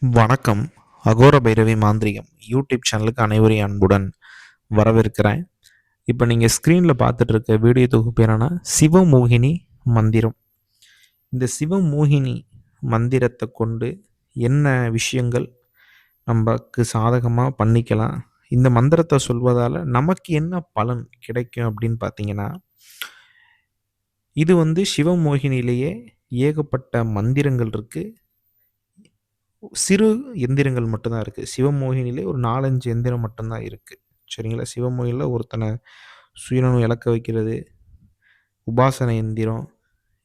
வணக்கம். அகோர பைரவி மாந்திரிகம் யூடியூப் சேனலுக்கு அனைவரையும் அன்புடன் வரவேற்கிறேன். இப்போ நீங்கள் ஸ்க்ரீனில் பார்த்துட்டு இருக்க வீடியோ தொகுப்பு என்னன்னா சிவமோகினி மந்திரம். இந்த சிவமோகினி மந்திரத்தை கொண்டு என்ன விஷயங்கள் நமக்கு சாதகமாக பண்ணிக்கலாம், இந்த மந்திரத்தை சொல்வதால் நமக்கு என்ன பலன் கிடைக்கும் அப்படின்னு பார்த்தீங்கன்னா, இது சிவமோகினியிலேயே ஏகப்பட்ட மந்திரங்கள் இருக்குது. சிறு எந்திரங்கள் மட்டும்தான் இருக்குது. சிவமோகினியிலே ஒரு 4, 5 எந்திரம் மட்டும்தான் இருக்குது. சரிங்களா? சிவமோகினியில ஒருத்தனை சுயநலம் இழக்க வைக்கிறது, உபாசன எந்திரம்,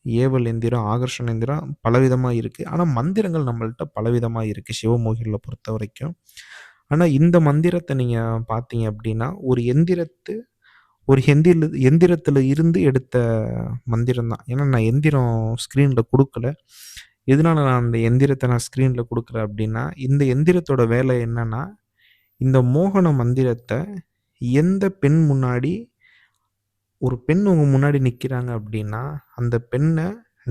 ஏவல் எந்திரம், ஆகர்ஷண எந்திரம் பலவிதமாக இருக்குது. ஆனால் மந்திரங்கள் நம்மள்ட்ட பலவிதமாக இருக்குது சிவமோகினியில பொறுத்தவரைக்கும். ஆனால் இந்த மந்திரத்தை நீங்கள் பார்த்தீங்க அப்படின்னா, ஒரு எந்திரத்தில் இருந்து எடுத்த மந்திரம் தான். ஏன்னா நான் எந்திரம் ஸ்க்ரீனில் கொடுக்கல. எதனால நான் அந்த எந்திரத்தை நான் ஸ்க்ரீனில் கொடுக்குறேன் அப்படின்னா, இந்த எந்திரத்தோட வேலை என்னன்னா, இந்த மோகன மந்திரத்தை எந்த பெண் முன்னாடி ஒரு பெண் உங்க முன்னாடி நிற்கிறாங்க அப்படின்னா, அந்த பெண்ணை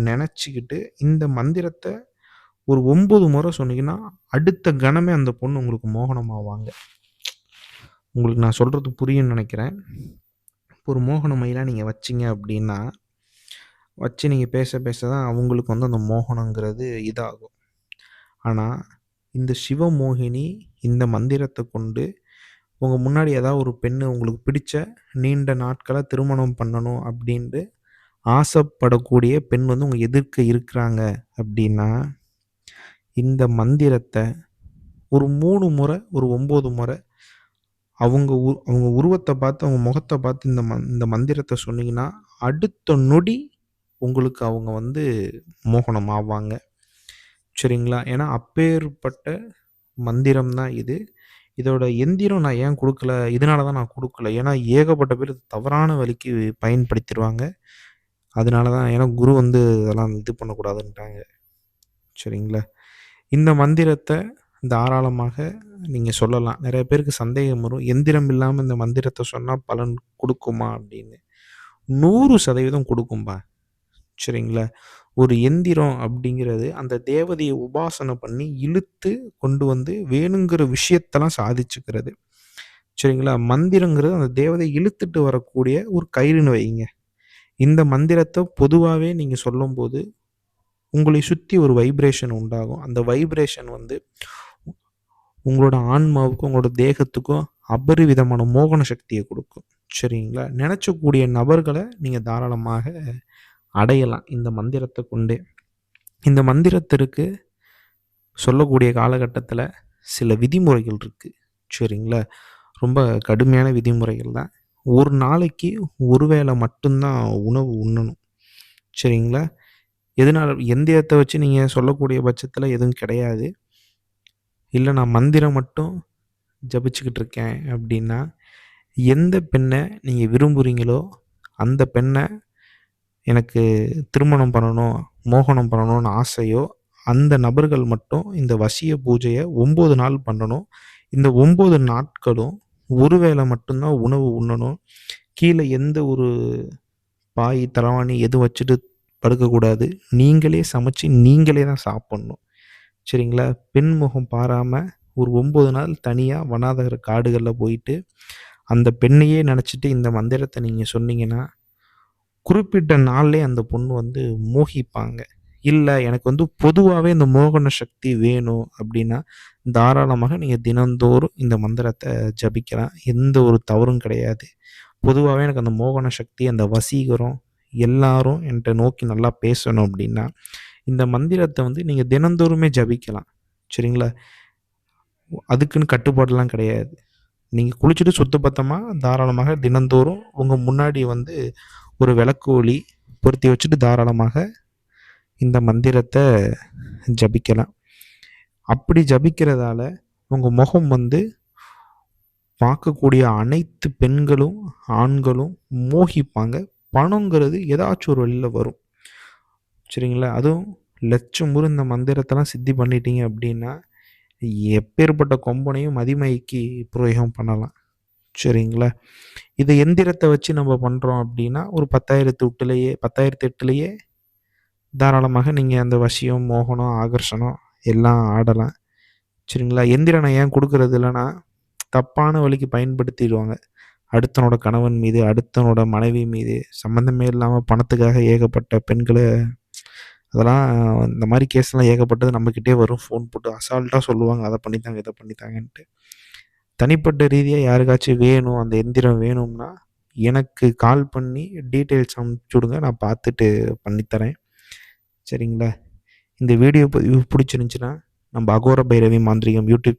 நினச்சிக்கிட்டு இந்த மந்திரத்தை ஒரு 9 முறை சொன்னீங்கன்னா, அடுத்த கணமே அந்த பொண்ணு உங்களுக்கு மோகனமாவாங்க. உங்களுக்கு நான் சொல்கிறது புரியும்னு நினைக்கிறேன். ஒரு மோகன மயிலாக நீங்கள் வச்சிங்க அப்படின்னா, வச்சு நீங்கள் பேச பேச தான் அவங்களுக்கு அந்த மோகனங்கிறது இதாகும். ஆனால் இந்த சிவமோகினி இந்த மந்திரத்தை கொண்டு உங்கள் முன்னாடி ஏதாவது ஒரு பெண்ணு உங்களுக்கு பிடிச்ச நீண்ட நாட்களாக திருமணம் பண்ணணும் அப்படின்ட்டு ஆசைப்படக்கூடிய பெண் உங்கள் எதிர்க்க இருக்கிறாங்க அப்படின்னா, இந்த மந்திரத்தை ஒரு 3 முறை, ஒரு 9 முறை அவங்க உருவத்தை பார்த்து, அவங்க முகத்தை பார்த்து இந்த மந்திரத்தை சொன்னீங்கன்னா, அடுத்த நொடி உங்களுக்கு அவங்க மோகனம் ஆவாங்க. சரிங்களா? ஏன்னா அப்பேற்பட்ட மந்திரம் தான் இது. இதோட எந்திரம் நான் ஏன் குடுக்கல, இதனால தான் நான் குடுக்கல. ஏன்னா ஏகப்பட்ட பேர் தவறான வழிக்கு பயன்படுத்திருவாங்க. அதனால தான், ஏன்னா குரு இதெல்லாம் இது பண்ணக்கூடாதுன்ட்டாங்க. சரிங்களா? இந்த மந்திரத்தை தாராளமாக நீங்க சொல்லலாம். நெறைய பேருக்கு சந்தேகம் வரும். எந்திரம் இல்லாம இந்த மந்திரத்தை சொன்னா பலன் குடுக்குமா அப்படின்னு. 100% குடுக்கும்பா. சரிங்களா? ஒரு எந்திரம் அப்படிங்கிறது அந்த தேவதையை உபாசனை பண்ணி இழுத்து கொண்டு வேணுங்கிற விஷயத்தெல்லாம் சாதிச்சுக்கிறது. சரிங்களா? மந்திரங்கிறது அந்த தேவதையை இழுத்துட்டு வரக்கூடிய ஒரு கயிறுன்னு வைங்க. இந்த மந்திரத்தை பொதுவாவே நீங்க சொல்லும்போது, உங்களை சுத்தி ஒரு வைப்ரேஷன் உண்டாகும். அந்த வைப்ரேஷன் உங்களோட ஆன்மாவுக்கும், உங்களோட தேகத்துக்கும் அபரிவிதமான மோகன சக்திய குடுக்கும். சரிங்களா? நெனச்சக்கூடிய நபர்கள நீங்க தாராளமாக அடையலாம் இந்த மந்திரத்தை கொண்டே. இந்த மந்திரத்திற்கு சொல்லக்கூடிய காலகட்டத்தில சில விதிமுறைகள் இருக்கு. சரிங்களா? ரொம்ப கடுமையான விதிமுறைகள் தான். ஒரு நாளைக்கு ஒரு வேளை மட்டும் தான் உணவு உண்ணணும். சரிங்களா? எதனால எந்திரத்த வச்சு நீங்க சொல்லக்கூடிய பட்சத்தில எதுவும் கிடையாது. இல்ல நான் மந்திரம் மட்டும் ஜபிச்சுக்கிட்டு இருக்கேன் அப்படின்னா, எந்த பெண்ண நீங்க விரும்புறீங்களோ, அந்த பெண்ண எனக்கு திருமணம் பண்ணணும், மோகனம் பண்ணணும்னு ஆசையோ, அந்த நபர்கள் மட்டும் இந்த வசிய பூஜைய 9 நாள் பண்ணணும். இந்த 9 நாட்களும் ஒரு வேளை மட்டும் தான் உணவு உண்ணணும். கீழ எந்த ஒரு பாய், தலவாணி எதுவும் வச்சுட்டு படுக்கக்கூடாது. நீங்களே சமைச்சு நீங்களே தான் சாப்பிடணும். சரிங்களா? பெண் முகம் பாராம ஒரு 9 நாள் தனியா வனாந்தர காடுகள்ல போயிட்டு, அந்த பெண்ணையே நெனச்சுட்டு இந்த மந்திரத்த நீங்க சொன்னீங்கன்னா, குறிப்பிட்ட நாள்லயே அந்த பொண்ணு மோகிப்பாங்க. இல்ல எனக்கு பொதுவாவே இந்த மோகன சக்தி வேணும் அப்டின்னா, தாராளமாக நீங்க தினந்தோறும் இந்த மந்திரத்த ஜபிக்கலாம். எந்த ஒரு தவறும் கிடையாது. பொதுவாவே எனக்கு அந்த மோகன சக்தி, அந்த வசீகரம், எல்லாரும் என்ட்ட நோக்கி நல்லா பேசணும் அப்டின்னா, இந்த மந்திரத்த நீங்க தினந்தோறுமே ஜபிக்கலாம். சரிங்களா? அதுக்குன்னு கட்டுப்பாடுலாம் கிடையாது. நீங்க குளிச்சுட்டு சுத்த பத்தமா தாராளமாக தினந்தோறும் உங்க முன்னாடி ஒரு விளக்கு ஒளி பொருத்தி வச்சுட்டு தாராளமாக இந்த மந்திரத்த ஜபிக்கலாம். அப்படி ஜபிக்கிறதால உங்க முகம் பார்க்கக்கூடிய அனைத்து பெண்களும், ஆண்களும் மோகிப்பாங்க. பணங்கிறது ஏதாச்சும் ஒரு வழியில வரும். சரிங்களா? அதுவும் லட்சம் முறை இந்த மந்திரத்தெல்லாம் சித்தி பண்ணிட்டீங்க அப்படின்னா, எப்பேற்பட்ட கொம்பனையும் மதிமைக்கு பிரயோகம் பண்ணலாம். சரிங்களா? இத எந்திரத்த வச்சு நம்ம பண்றோம் அப்படின்னா, ஒரு 10,008லயே தாராளமாக நீங்க அந்த வசியம், மோகனம், ஆகர்ஷணம் எல்லாம் ஆடலாம். சரிங்களா? எந்திரனை ஏன் கொடுக்கறது இல்லைன்னா, தப்பான வழிக்கு பயன்படுத்திடுவாங்க. அடுத்தவனோட கணவன் மீது, அடுத்தவனோட மனைவி மீது சம்மந்தமே இல்லாம பணத்துக்காக ஏகப்பட்ட பெண்கள அதெல்லாம் இந்த மாரி கேஸ்லாம் ஏகப்பட்டது நம்மகிட்டயே வரும். ஃபோன் போட்டு அசால்ட்டா சொல்லுவாங்க. அத பண்ணித்தாங்க, இத பண்ணித்தாங்கன்ட்டு. தனிப்பட்ட ரீதியா யாருக்காச்சும் வேணும், அந்த எந்திரம் வேணும்னா, எனக்கு கால் பண்ணி டீட்டெயில்ஸ் அனுப்பிச்சு விடுங்க. நான் பார்த்துட்டு பண்ணித்தரேன். சரிங்களா? இந்த வீடியோ பதிவு புடிச்சிருந்துச்சுன்னா, நம்ம அகோர பைரவி மாந்திரீகம் யூடியூப்